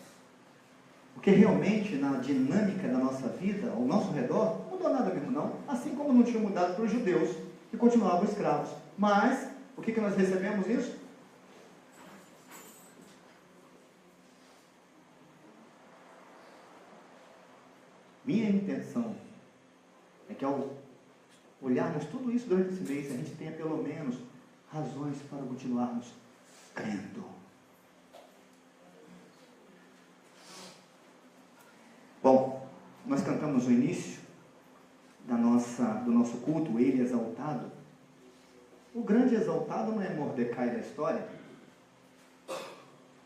Porque realmente, na dinâmica da nossa vida, ao nosso redor, não mudou nada mesmo não. Assim como não tinha mudado para os judeus, que continuavam escravos. Mas, o que nós recebemos isso? Minha intenção é que ao olharmos tudo isso durante esse mês, a gente tenha pelo menos razões para continuarmos crendo. Bom, nós cantamos no início do nosso culto, ele exaltado. O grande exaltado não é Mordecai da história.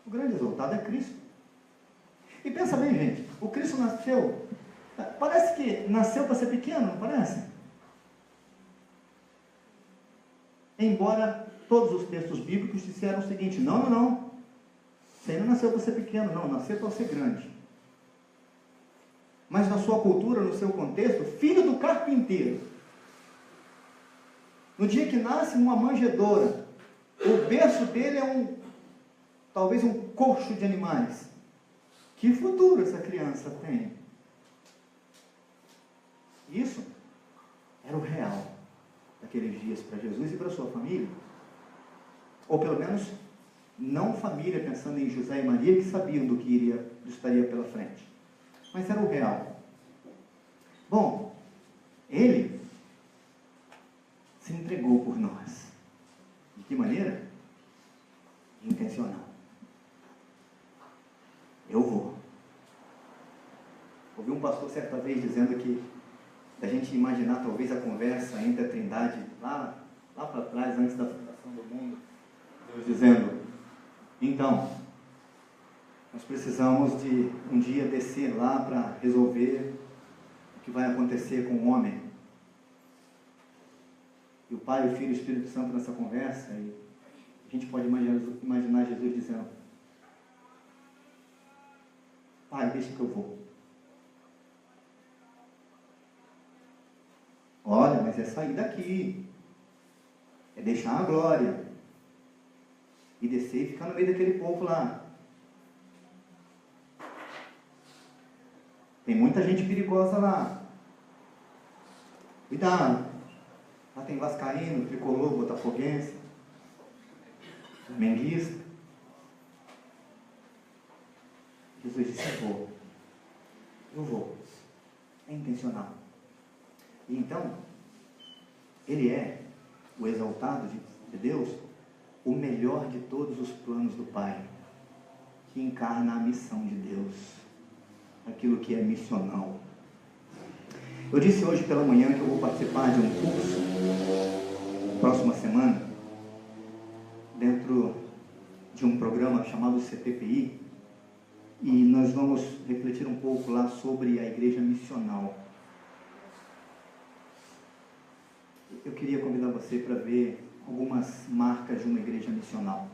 O grande exaltado é Cristo. E pensa bem, gente, o Cristo nasceu, parece que nasceu para ser pequeno, não parece? Embora todos os textos bíblicos disseram o seguinte: não, você não nasceu para ser pequeno, não, nasceu para ser grande. Mas na sua cultura, no seu contexto, filho do carpinteiro. No dia que nasce numa manjedoura, o berço dele é talvez um coxo de animais. Que futuro essa criança tem? Isso era o real daqueles dias para Jesus e para sua família. Ou pelo menos, não família pensando em José e Maria, que sabiam do que estaria pela frente. Mas era o real. Bom, ele se entregou por nós. De que maneira? Intencional. Eu vou. Ouvi um pastor certa vez dizendo que a gente imaginar talvez a conversa entre a Trindade lá para trás, antes da fundação do mundo, Deus dizendo: então, Nós precisamos de um dia descer lá para resolver o que vai acontecer com o homem. E o Pai, o Filho e o Espírito Santo nessa conversa, e a gente pode imaginar Jesus dizendo: Pai, deixa que eu vou. Olha, mas é sair daqui. É deixar a glória. E descer e ficar no meio daquele povo lá. Tem muita gente perigosa lá. Cuidado. Lá tem vascaíno, tricolor, botafoguense, flamenguista. Jesus disse: eu vou. É intencional. E então, ele é o exaltado de Deus, o melhor de todos os planos do Pai, que encarna a missão de Deus, aquilo que é missional. Eu disse hoje pela manhã que eu vou participar de um curso, próxima semana, dentro de um programa chamado CTPI, e nós vamos refletir um pouco lá sobre a igreja missional. Eu queria convidar você para ver algumas marcas de uma igreja missional.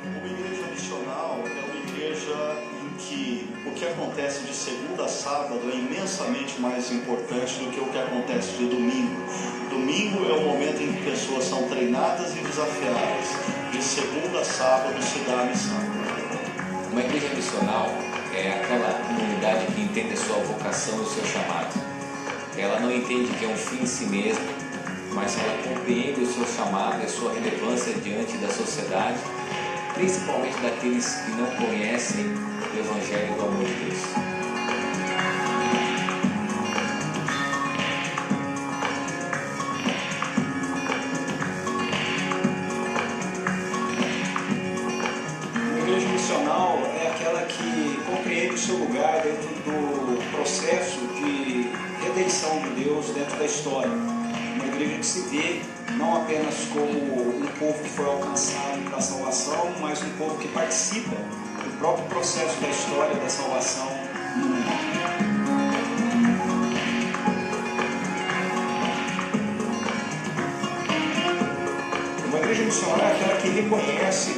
Uma igreja missional é uma igreja em que o que acontece de segunda a sábado é imensamente mais importante do que o que acontece de domingo. Domingo é o momento em que pessoas são treinadas e desafiadas. De segunda a sábado se dá a missão. Uma igreja missional é aquela comunidade que entende a sua vocação e o seu chamado. Ela não entende que é um fim em si mesmo, mas ela compreende o seu chamado e a sua relevância diante da sociedade, principalmente daqueles que não conhecem o Evangelho do amor de Deus. O seu lugar dentro do processo de redenção de Deus dentro da história. Uma igreja que se vê não apenas como um povo que foi alcançado para a salvação, mas um povo que participa do próprio processo da história da salvação no mundo. Uma igreja missionária é aquela que reconhece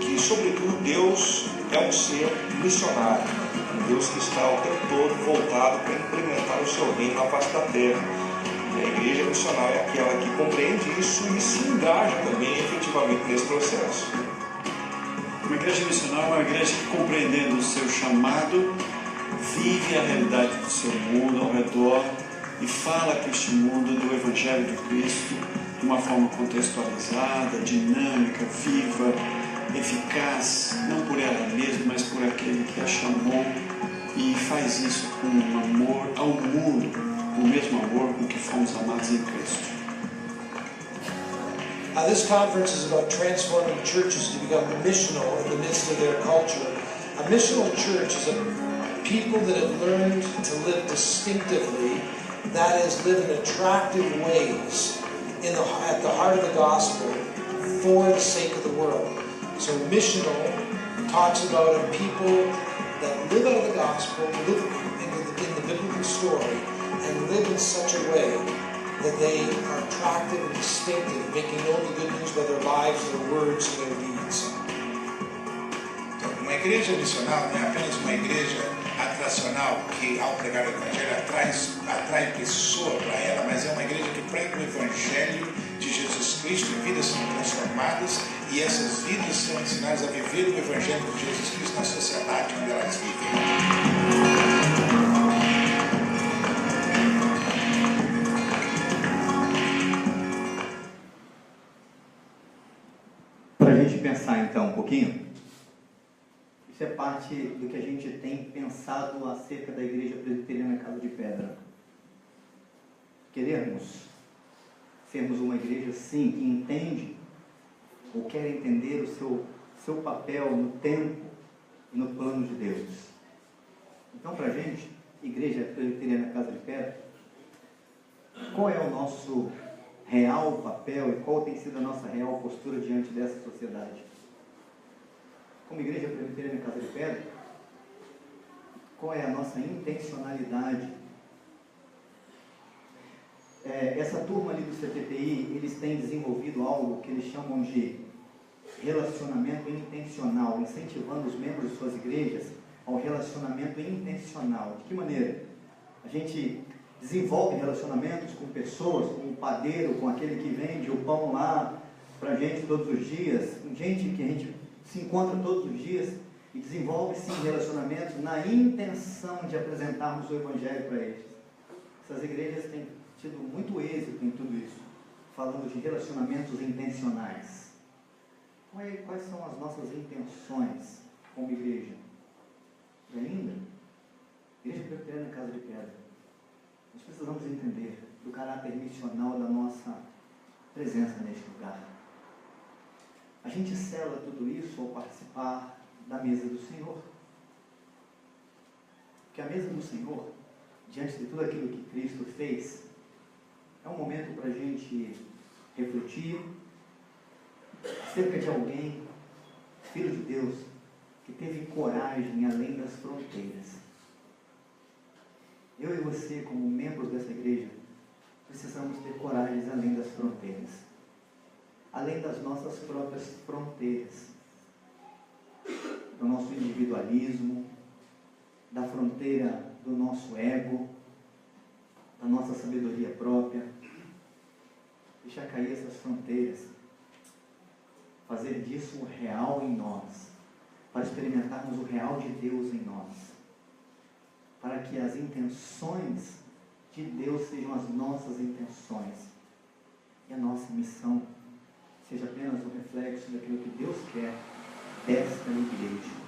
que, sobretudo, Deus é um ser missionário. Deus que está o tempo todo voltado para implementar o seu reino na face da terra. E a igreja missionária é aquela que compreende isso e se engaja também efetivamente nesse processo. Uma igreja missionária é uma igreja que, compreendendo o seu chamado, vive a realidade do seu mundo ao redor e fala com este mundo do Evangelho de Cristo de uma forma contextualizada, dinâmica, viva, eficaz, não por ela mesma, mas por aquele que a chamou, e faz isso com amor ao mundo, o mesmo amor com que fomos amados em Cristo. This conference is about transforming churches to become missional in the midst of their culture. A missional church is a people that have learned to live distinctively, that is, live in attractive ways at the heart of the gospel for the sake of the world. So missional talks about a people that live out of the gospel, live in the biblical story, and live in such a way that they are attractive and distinctive, making known the good news by their lives, their words, and their deeds. Então, uma igreja missional não é apenas uma igreja atracional que, ao pregar o Evangelho, atrai pessoa para ela, mas é uma igreja que prega o Evangelho de Jesus Cristo e vidas são transformadas e essas vidas são ensinadas a viver o Evangelho de Jesus Cristo na sociedade onde elas vivem. Para a gente pensar então um pouquinho, isso é parte do que a gente tem pensado acerca da Igreja Presbiteriana Casa de Pedra. Queremos sermos uma igreja, sim, que entende ou quer entender o seu papel no tempo e no plano de Deus. Então, para a gente, Igreja Presbiteriana Casa de Pedra, qual é o nosso real papel e qual tem sido a nossa real postura diante dessa sociedade? Como igreja presbiteriana Casa de Pedra, qual é a nossa intencionalidade? Essa turma ali do CTPI, eles têm desenvolvido algo que eles chamam de relacionamento intencional, incentivando os membros de suas igrejas ao relacionamento intencional. De que maneira? A gente desenvolve relacionamentos com pessoas, com o padeiro, com aquele que vende o pão lá para a gente todos os dias, com gente que a gente se encontra todos os dias e desenvolve sim relacionamentos na intenção de apresentarmos o Evangelho para eles. Essas igrejas têm tido muito êxito em tudo isso, falando de relacionamentos intencionais. Quais são as nossas intenções como igreja? É linda? Igreja Presbiteriana Casa de Pedra. Nós precisamos entender do caráter missional da nossa presença neste lugar. A gente sela tudo isso ao participar da mesa do Senhor. Porque a mesa do Senhor, diante de tudo aquilo que Cristo fez, é um momento para a gente refletir acerca de alguém, filho de Deus, que teve coragem além das fronteiras. Eu e você, como membros dessa igreja, precisamos ter coragem além das fronteiras, além das nossas próprias fronteiras, do nosso individualismo, da fronteira do nosso ego, da nossa sabedoria própria. Deixar cair essas fronteiras, fazer disso o real em nós, para experimentarmos o real de Deus em nós, para que as intenções de Deus sejam as nossas intenções e a nossa missão seja apenas um reflexo daquilo que Deus quer desta igreja.